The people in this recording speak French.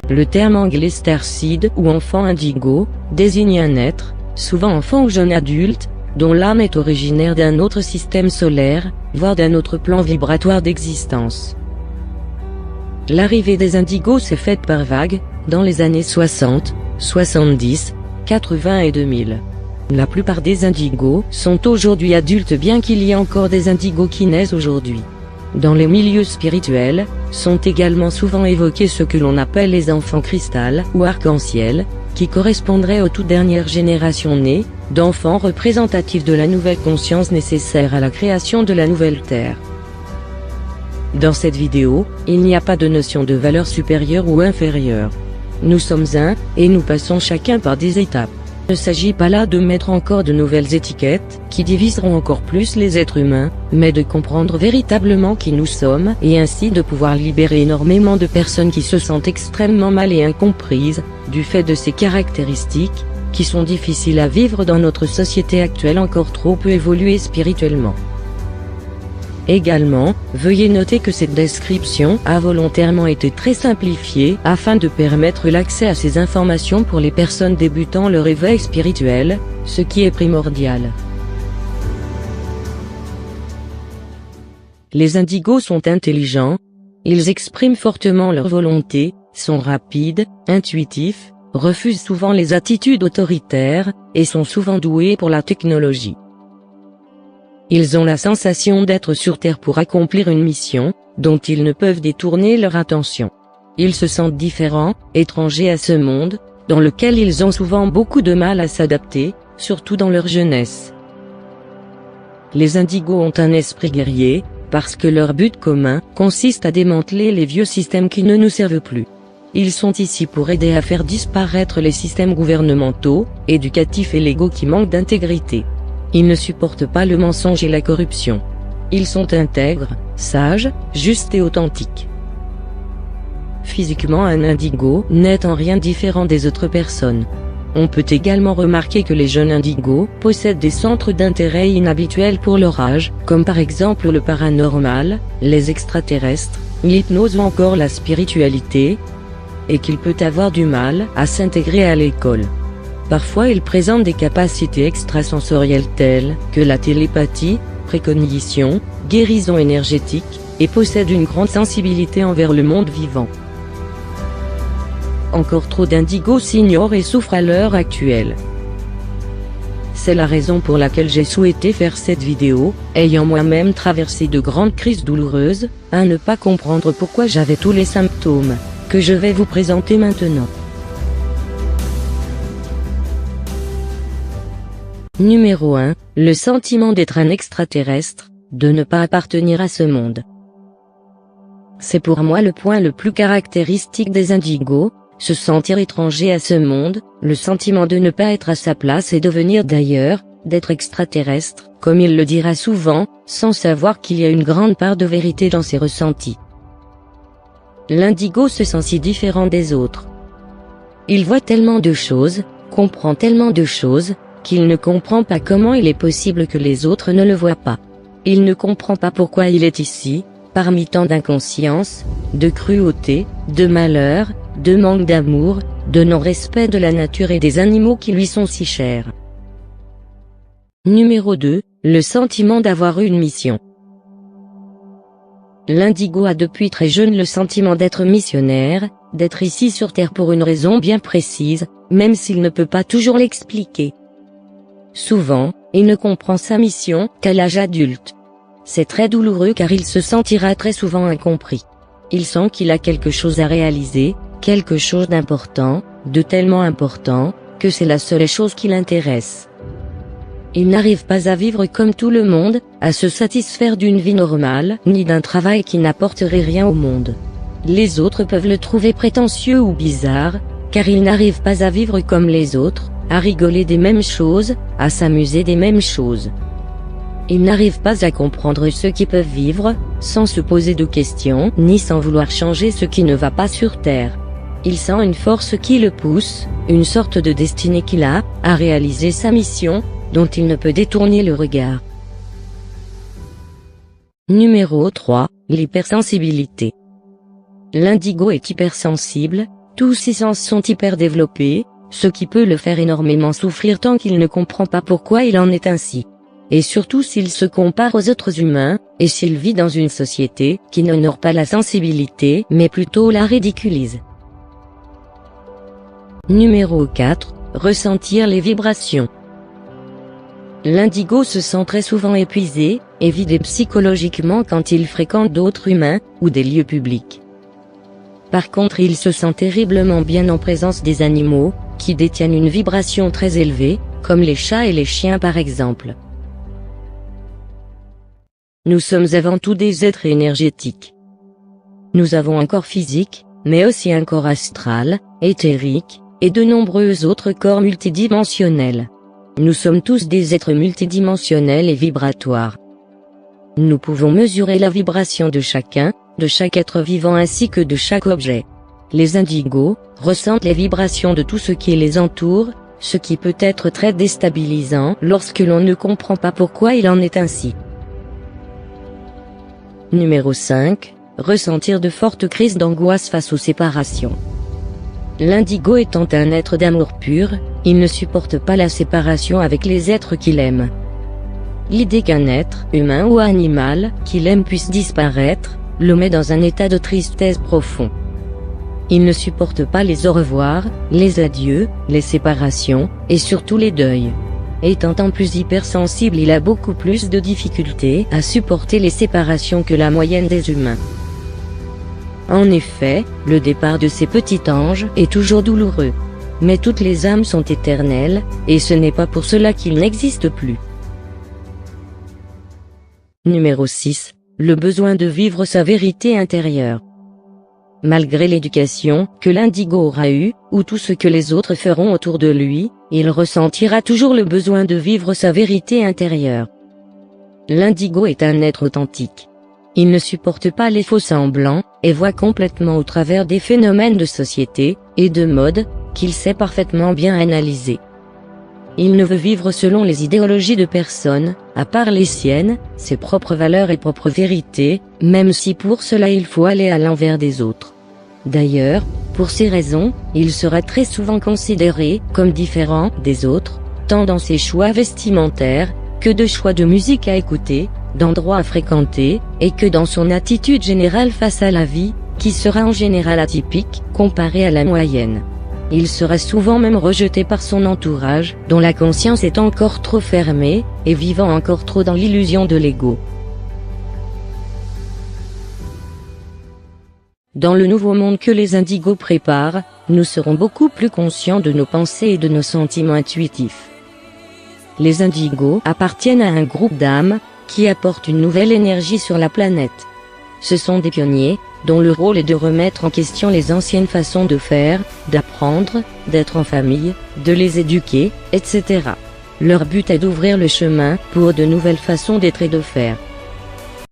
Le terme anglais starseed ou enfant indigo désigne un être, souvent enfant ou jeune adulte, dont l'âme est originaire d'un autre système solaire, voire d'un autre plan vibratoire d'existence. L'arrivée des indigos s'est faite par vagues, dans les années 60, 70, 80 et 2000. La plupart des indigos sont aujourd'hui adultes bien qu'il y ait encore des indigos qui naissent aujourd'hui. Dans les milieux spirituels, sont également souvent évoqués ce que l'on appelle les enfants cristal ou arc-en-ciel, qui correspondraient aux toutes dernières générations nées, d'enfants représentatifs de la nouvelle conscience nécessaire à la création de la nouvelle Terre. Dans cette vidéo, il n'y a pas de notion de valeur supérieure ou inférieure. Nous sommes un, et nous passons chacun par des étapes. Il ne s'agit pas là de mettre encore de nouvelles étiquettes, qui diviseront encore plus les êtres humains, mais de comprendre véritablement qui nous sommes, et ainsi de pouvoir libérer énormément de personnes qui se sentent extrêmement mal et incomprises, du fait de ces caractéristiques, qui sont difficiles à vivre dans notre société actuelle encore trop peu évoluée spirituellement. Également, veuillez noter que cette description a volontairement été très simplifiée afin de permettre l'accès à ces informations pour les personnes débutant leur éveil spirituel, ce qui est primordial. Les indigos sont intelligents, ils expriment fortement leur volonté, sont rapides, intuitifs, refusent souvent les attitudes autoritaires, et sont souvent doués pour la technologie. Ils ont la sensation d'être sur Terre pour accomplir une mission, dont ils ne peuvent détourner leur attention. Ils se sentent différents, étrangers à ce monde, dans lequel ils ont souvent beaucoup de mal à s'adapter, surtout dans leur jeunesse. Les indigos ont un esprit guerrier, parce que leur but commun consiste à démanteler les vieux systèmes qui ne nous servent plus. Ils sont ici pour aider à faire disparaître les systèmes gouvernementaux, éducatifs et légaux qui manquent d'intégrité. Ils ne supportent pas le mensonge et la corruption. Ils sont intègres, sages, justes et authentiques. Physiquement, un indigo n'est en rien différent des autres personnes. On peut également remarquer que les jeunes indigos possèdent des centres d'intérêt inhabituels pour leur âge, comme par exemple le paranormal, les extraterrestres, l'hypnose ou encore la spiritualité, et qu'il peut avoir du mal à s'intégrer à l'école. Parfois ils présentent des capacités extrasensorielles telles que la télépathie, précognition, guérison énergétique, et possèdent une grande sensibilité envers le monde vivant. Encore trop d'indigos s'ignorent et souffrent à l'heure actuelle. C'est la raison pour laquelle j'ai souhaité faire cette vidéo, ayant moi-même traversé de grandes crises douloureuses, à ne pas comprendre pourquoi j'avais tous les symptômes, que je vais vous présenter maintenant. Numéro 1, le sentiment d'être un extraterrestre, de ne pas appartenir à ce monde. C'est pour moi le point le plus caractéristique des indigos, se sentir étranger à ce monde, le sentiment de ne pas être à sa place et de venir d'ailleurs, d'être extraterrestre, comme il le dira souvent, sans savoir qu'il y a une grande part de vérité dans ses ressentis. L'indigo se sent si différent des autres. Il voit tellement de choses, comprend tellement de choses, qu'il ne comprend pas comment il est possible que les autres ne le voient pas. Il ne comprend pas pourquoi il est ici, parmi tant d'inconscience, de cruauté, de malheur, de manque d'amour, de non-respect de la nature et des animaux qui lui sont si chers. Numéro 2, le sentiment d'avoir une mission. L'indigo a depuis très jeune le sentiment d'être missionnaire, d'être ici sur Terre pour une raison bien précise, même s'il ne peut pas toujours l'expliquer. Souvent, il ne comprend sa mission qu'à l'âge adulte. C'est très douloureux car il se sentira très souvent incompris. Il sent qu'il a quelque chose à réaliser, quelque chose d'important, de tellement important, que c'est la seule chose qui l'intéresse. Il n'arrive pas à vivre comme tout le monde, à se satisfaire d'une vie normale, ni d'un travail qui n'apporterait rien au monde. Les autres peuvent le trouver prétentieux ou bizarre, car il n'arrive pas à vivre comme les autres, à rigoler des mêmes choses, à s'amuser des mêmes choses. Il n'arrive pas à comprendre ceux qui peuvent vivre, sans se poser de questions, ni sans vouloir changer ce qui ne va pas sur Terre. Il sent une force qui le pousse, une sorte de destinée qu'il a, à réaliser sa mission, dont il ne peut détourner le regard. Numéro 3, l'hypersensibilité. L'indigo est hypersensible, Tous ses sens sont hyper développés, ce qui peut le faire énormément souffrir tant qu'il ne comprend pas pourquoi il en est ainsi. Et surtout s'il se compare aux autres humains, et s'il vit dans une société qui n'honore pas la sensibilité mais plutôt la ridiculise. Numéro 4. Ressentir les vibrations. L'indigo se sent très souvent épuisé et vidé psychologiquement quand il fréquente d'autres humains ou des lieux publics. Par contre, il se sent terriblement bien en présence des animaux, qui détiennent une vibration très élevée, comme les chats et les chiens par exemple. Nous sommes avant tout des êtres énergétiques. Nous avons un corps physique, mais aussi un corps astral, éthérique, et de nombreux autres corps multidimensionnels. Nous sommes tous des êtres multidimensionnels et vibratoires. Nous pouvons mesurer la vibration de chacun, de chaque être vivant ainsi que de chaque objet. Les indigos ressentent les vibrations de tout ce qui les entoure, ce qui peut être très déstabilisant lorsque l'on ne comprend pas pourquoi il en est ainsi. Numéro 5. Ressentir de fortes crises d'angoisse face aux séparations. L'indigo étant un être d'amour pur, il ne supporte pas la séparation avec les êtres qu'il aime. L'idée qu'un être, humain ou animal, qu'il aime puisse disparaître, le met dans un état de tristesse profond. Il ne supporte pas les au revoir, les adieux, les séparations, et surtout les deuils. Étant en plus hypersensible, il a beaucoup plus de difficultés à supporter les séparations que la moyenne des humains. En effet, le départ de ces petits anges est toujours douloureux. Mais toutes les âmes sont éternelles, et ce n'est pas pour cela qu'ils n'existent plus. Numéro 6. Le besoin de vivre sa vérité intérieure. Malgré l'éducation que l'indigo aura eue, ou tout ce que les autres feront autour de lui, il ressentira toujours le besoin de vivre sa vérité intérieure. L'indigo est un être authentique. Il ne supporte pas les faux semblants, et voit complètement au travers des phénomènes de société, et de mode, qu'il sait parfaitement bien analyser. Il ne veut vivre selon les idéologies de personne, à part les siennes, ses propres valeurs et propres vérités, même si pour cela il faut aller à l'envers des autres. D'ailleurs, pour ces raisons, il sera très souvent considéré comme différent des autres, tant dans ses choix vestimentaires, que de choix de musique à écouter, d'endroits à fréquenter, et que dans son attitude générale face à la vie, qui sera en général atypique, comparée à la moyenne. Il sera souvent même rejeté par son entourage, dont la conscience est encore trop fermée, et vivant encore trop dans l'illusion de l'ego. Dans le nouveau monde que les indigos préparent, nous serons beaucoup plus conscients de nos pensées et de nos sentiments intuitifs. Les indigos appartiennent à un groupe d'âmes, qui apportent une nouvelle énergie sur la planète. Ce sont des pionniers, dont le rôle est de remettre en question les anciennes façons de faire, d'apprendre, d'être en famille, de les éduquer, etc. Leur but est d'ouvrir le chemin pour de nouvelles façons d'être et de faire.